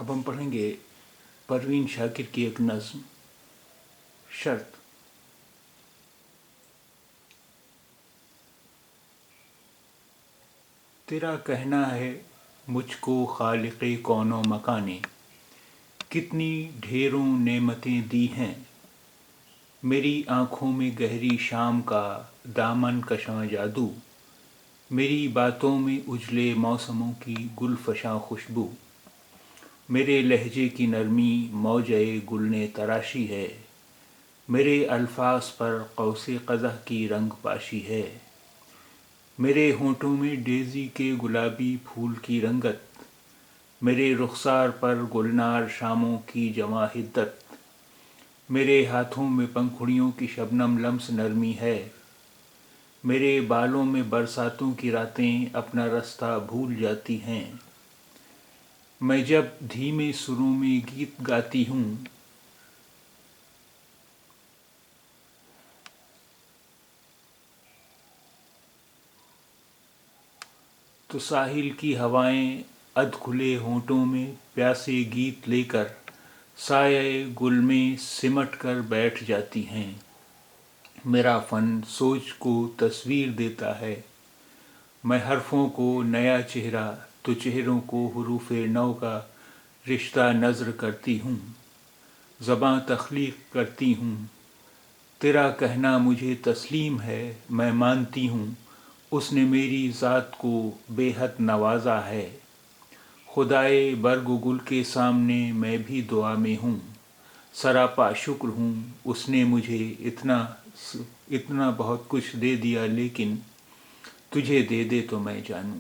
اب ہم پڑھیں گے پروین شاکر کی ایک نظم شرط۔ تیرا کہنا ہے مجھ کو خالق کون و مکان نے کتنی ڈھیروں نعمتیں دی ہیں، میری آنکھوں میں گہری شام کا دامن کشاں جادو، میری باتوں میں اجلے موسموں کی گل فشاں خوشبو، میرے لہجے کی نرمی موجے گل نے تراشی ہے، میرے الفاظ پر قوس قزح کی رنگ پاشی ہے، میرے ہونٹوں میں ڈیزی کے گلابی پھول کی رنگت، میرے رخسار پر گلنار شاموں کی جواں حدت، میرے ہاتھوں میں پنکھڑیوں کی شبنم لمس نرمی ہے، میرے بالوں میں برساتوں کی راتیں اپنا رستہ بھول جاتی ہیں، میں جب دھیمے سروں میں گیت گاتی ہوں تو ساحل کی ہوائیں ادھ کھلے ہونٹوں میں پیاسے گیت لے کر سایہ گل میں سمٹ کر بیٹھ جاتی ہیں، میرا فن سوچ کو تصویر دیتا ہے، میں حرفوں کو نیا چہرہ تو چہروں کو حروف نو کا رشتہ نظر کرتی ہوں، زباں تخلیق کرتی ہوں، تیرا کہنا مجھے تسلیم ہے، میں مانتی ہوں اس نے میری ذات کو بے حد نوازا ہے، خدائے برگ و گل کے سامنے میں بھی دعا میں ہوں، سراپا شکر ہوں اس نے مجھے اتنا بہت کچھ دے دیا، لیکن تجھے دے دے تو میں جانوں۔